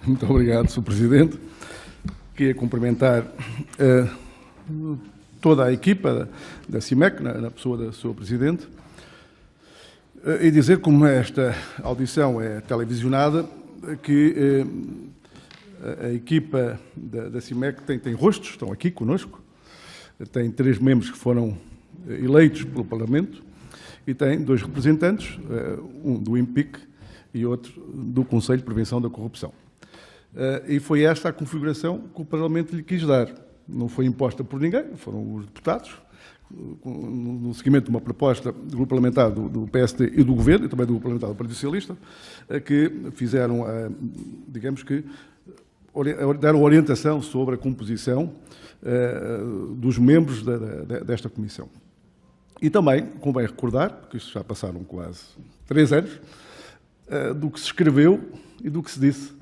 Muito obrigado, Sr. Presidente. Queria cumprimentar toda a equipa da CIMEC, na pessoa da sua Presidente, e dizer, como esta audição é televisionada, que a equipa da CIMEC tem rostos, estão aqui conosco, tem 3 membros que foram eleitos pelo Parlamento e tem 2 representantes, um do IMPIC e outro do Conselho de Prevenção da Corrupção. E foi esta a configuração que o Parlamento lhe quis dar. Não foi imposta por ninguém, foram os deputados, no seguimento de uma proposta do Grupo Parlamentar do PSD e do Governo, e também do Grupo Parlamentar do Partido Socialista, que fizeram, digamos que, deram orientação sobre a composição dos membros desta Comissão. E também convém recordar, porque isto já passaram quase 3 anos, do que se escreveu e do que se disse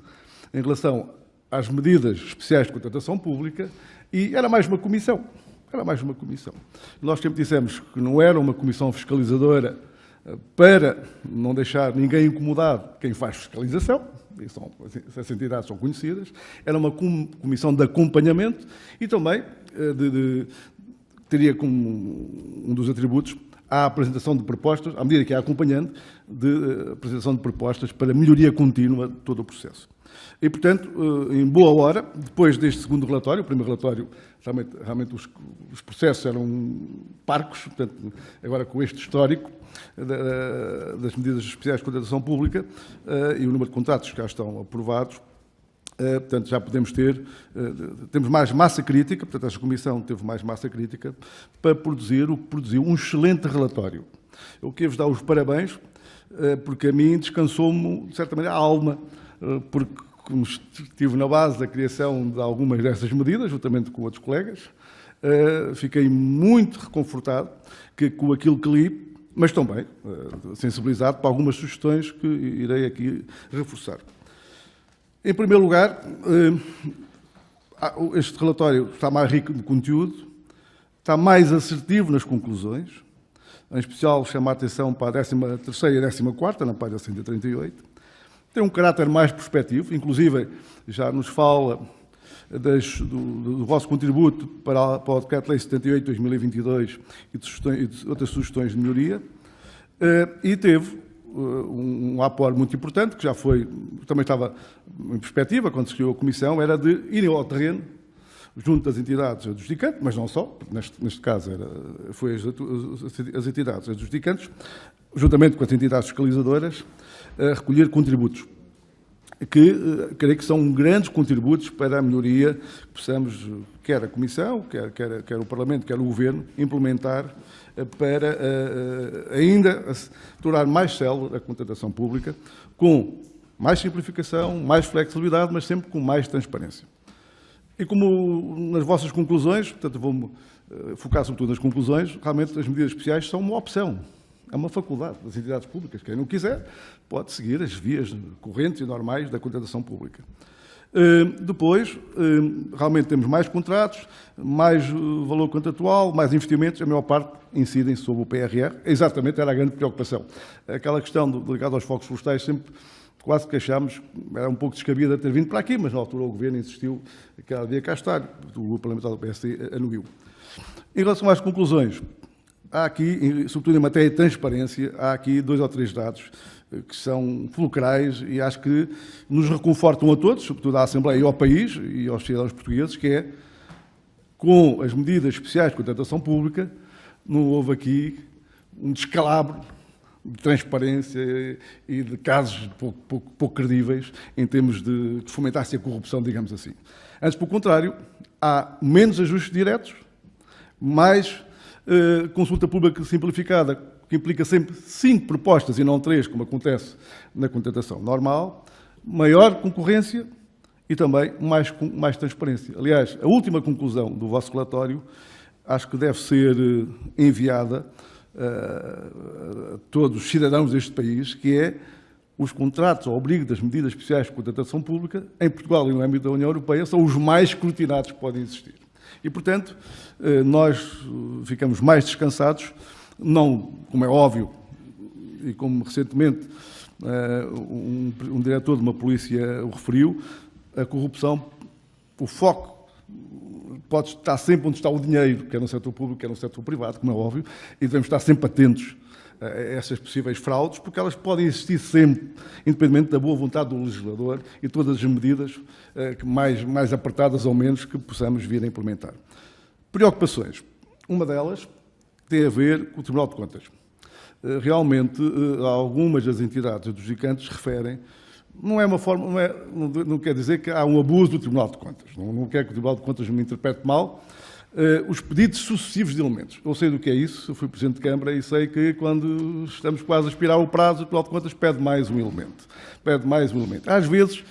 em relação às medidas especiais de contratação pública, e era mais uma comissão. Era mais uma comissão. Nós sempre dissemos que não era uma comissão fiscalizadora para não deixar ninguém incomodado quem faz fiscalização, essas entidades são conhecidas, era uma comissão de acompanhamento e também teria como um dos atributos a apresentação de propostas, à medida que é acompanhante, de apresentação de propostas para melhoria contínua de todo o processo. E, portanto, em boa hora, depois deste segundo relatório, o primeiro relatório, realmente os processos eram parcos, portanto, agora com este histórico das medidas especiais de contratação pública e o número de contratos que já estão aprovados, portanto, já temos mais massa crítica, portanto, esta Comissão teve mais massa crítica para produzir o que produziu, um excelente relatório. Eu quero-vos dar os parabéns, porque a mim descansou-me, de certa maneira, a alma, porque como estive na base da criação de algumas dessas medidas, juntamente com outros colegas, fiquei muito reconfortado com aquilo que li, mas também sensibilizado para algumas sugestões que irei aqui reforçar. Em primeiro lugar, este relatório está mais rico de conteúdo, está mais assertivo nas conclusões, em especial chama a atenção para a 13ª e a 14ª, na página 138, tem um caráter mais prospectivo, inclusive já nos fala do vosso contributo para o Decreto-Lei 78 de 2022 e de outras sugestões de melhoria, e teve um apoio muito importante, que já foi, também estava em perspectiva, quando se criou a Comissão, era de ir ao terreno, junto das entidades adjudicantes, mas não só, neste caso foi as entidades adjudicantes, juntamente com as entidades fiscalizadoras, a recolher contributos, que creio que são grandes contributos para a melhoria que possamos, quer a Comissão, quer o Parlamento, quer o Governo, implementar para ainda tornar mais célere a contratação pública, com mais simplificação, mais flexibilidade, mas sempre com mais transparência. E como nas vossas conclusões, portanto vou-me focar sobretudo nas conclusões, realmente as medidas especiais são uma opção, é uma faculdade das entidades públicas. Quem não quiser pode seguir as vias correntes e normais da contratação pública. Depois, realmente temos mais contratos, mais valor contratual, mais investimentos, a maior parte incidem sobre o PRR, exatamente, era a grande preocupação. Aquela questão ligada aos focos florestais sempre quase que achámos, era um pouco descabida ter vindo para aqui, mas na altura o Governo insistiu que cada dia cá estar, o Grupo Parlamentar do PSD anuiu. Em relação às conclusões, há aqui, sobretudo em matéria de transparência, há aqui 2 ou 3 dados que são fulcrais e acho que nos reconfortam a todos, sobretudo à Assembleia e ao país e aos cidadãos portugueses, que é, com as medidas especiais de contratação pública, não houve aqui um descalabro de transparência e de casos pouco credíveis em termos de fomentar-se a corrupção, digamos assim. Antes, pelo contrário, há menos ajustes diretos, mais consulta pública simplificada, que implica sempre 5 propostas e não 3, como acontece na contratação normal, maior concorrência e também mais transparência. Aliás, a última conclusão do vosso relatório acho que deve ser enviada a todos os cidadãos deste país, que é os contratos ao abrigo das medidas especiais de contratação pública, em Portugal e no âmbito da União Europeia, são os mais escrutinados que podem existir. E, portanto, nós ficamos mais descansados, não, como é óbvio, e como recentemente um diretor de uma polícia o referiu, a corrupção, o foco pode estar sempre onde está o dinheiro, quer no setor público, quer no setor privado, como é óbvio, e devemos estar sempre atentos a essas possíveis fraudes, porque elas podem existir sempre, independentemente da boa vontade do legislador e todas as medidas mais apertadas ou menos que possamos vir a implementar. Preocupações. Uma delas tem a ver com o Tribunal de Contas. Realmente, algumas das entidades adjudicantes referem, não quer dizer que há um abuso do Tribunal de Contas, não quer que o Tribunal de Contas me interprete mal, os pedidos sucessivos de elementos. Eu sei do que é isso, eu fui Presidente de Câmara e sei que quando estamos quase a expirar o prazo, o Tribunal de Contas pede mais um elemento. Às vezes,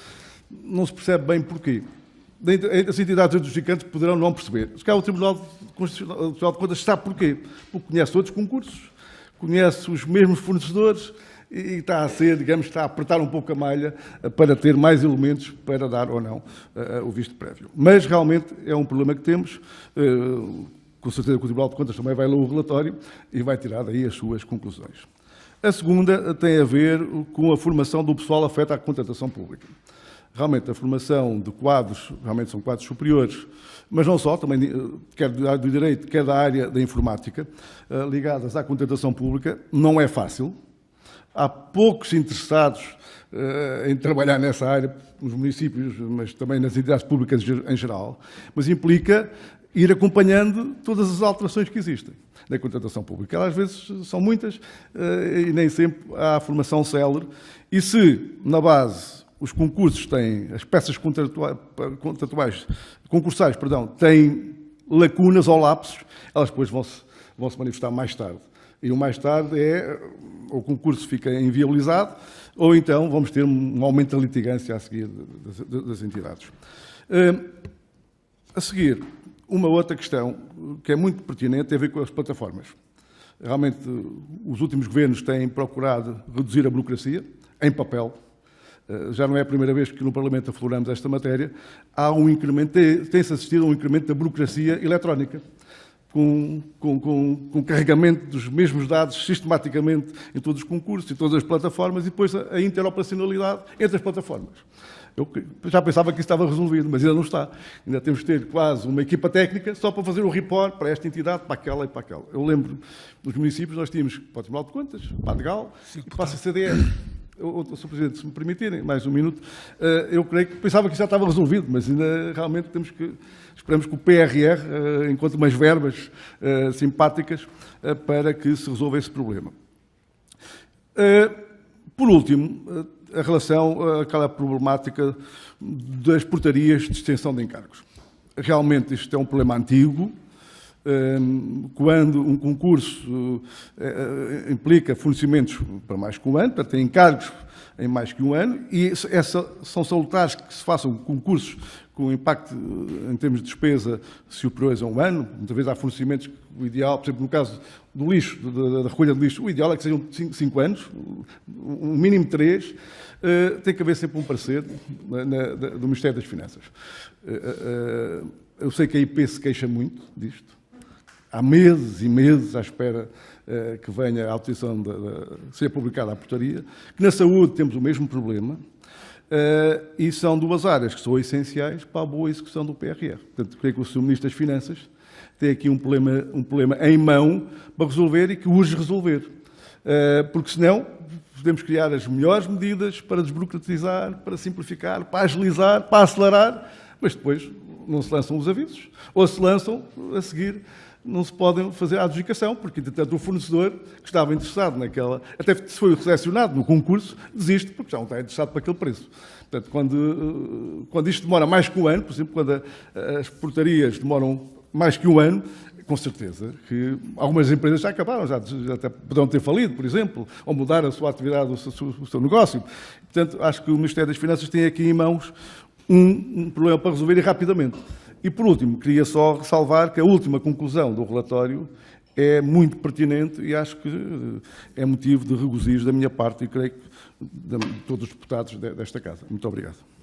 não se percebe bem porquê. As entidades adjudicantes poderão não perceber. Se calhar o Tribunal de Contas sabe porquê. Porque conhece outros concursos, conhece os mesmos fornecedores e está a ser, digamos, está a apertar um pouco a malha para ter mais elementos para dar ou não o visto prévio. Mas realmente é um problema que temos. Com certeza que o Tribunal de Contas também vai ler o relatório e vai tirar daí as suas conclusões. A segunda tem a ver com a formação do pessoal afeta à contratação pública. Realmente, a formação de quadros, realmente são quadros superiores, mas não só, também quer do direito, quer da área da informática, ligadas à contratação pública, não é fácil. Há poucos interessados em trabalhar nessa área, nos municípios, mas também nas entidades públicas em geral, mas implica ir acompanhando todas as alterações que existem na contratação pública. Elas, às vezes, são muitas e nem sempre há formação célere. E se, na base, os concursos têm, as peças concursais, têm lacunas ou lapsos, elas depois vão se manifestar mais tarde. E o mais tarde o concurso fica inviabilizado, ou então vamos ter um aumento da litigância a seguir das entidades. A seguir, uma outra questão que é muito pertinente tem a ver com as plataformas. Realmente, os últimos governos têm procurado reduzir a burocracia em papel. Já não é a primeira vez que no Parlamento afloramos esta matéria. Há um incremento, tem-se assistido a um incremento da burocracia eletrónica, com carregamento dos mesmos dados sistematicamente em todos os concursos e todas as plataformas e depois a interoperacionalidade entre as plataformas. Eu já pensava que isso estava resolvido, mas ainda não está. Ainda temos de ter quase uma equipa técnica só para fazer o report para esta entidade, para aquela e para aquela. Eu lembro, nos municípios nós tínhamos para o Tribunal de Contas, para a Degal e para a CCDR. Sr. Presidente, se me permitirem, mais um minuto, eu creio que pensava que isso já estava resolvido, mas ainda realmente esperamos que o PRR encontre umas verbas simpáticas para que se resolva esse problema. Por último, a relação àquela problemática das portarias de extensão de encargos. Realmente isto é um problema antigo. Quando um concurso implica fornecimentos para mais que um ano, portanto, tem encargos em mais que um ano, e são salutares que se façam concursos com impacto em termos de despesa superiores a um ano. Muitas vezes há fornecimentos que o ideal, por exemplo, no caso do lixo, da recolha de lixo, o ideal é que sejam 5 anos, um mínimo 3, tem que haver sempre um parecer do Ministério das Finanças. Eu sei que a IP se queixa muito disto. Há meses e meses à espera que venha a autorização de ser publicada a portaria, que na saúde temos o mesmo problema, e são duas áreas que são essenciais para a boa execução do PRR. Portanto, creio que o Sr. Ministro das Finanças tem aqui um problema em mão para resolver e que urge resolver. Porque senão podemos criar as melhores medidas para desburocratizar, para simplificar, para agilizar, para acelerar, mas depois não se lançam os avisos, ou se lançam a seguir. Não se podem fazer a adjudicação, porque, entretanto, o fornecedor que estava interessado naquela, até se foi selecionado no concurso, desiste, porque já não está interessado para aquele preço. Portanto, quando isto demora mais que um ano, por exemplo, quando as portarias demoram mais que um ano, com certeza que algumas empresas já acabaram, já até poderão ter falido, por exemplo, ou mudar a sua atividade, o seu negócio. Portanto, acho que o Ministério das Finanças tem aqui em mãos um problema para resolver e rapidamente. E, por último, queria só ressalvar que a última conclusão do relatório é muito pertinente e acho que é motivo de regozijo da minha parte e creio que de todos os deputados desta Casa. Muito obrigado.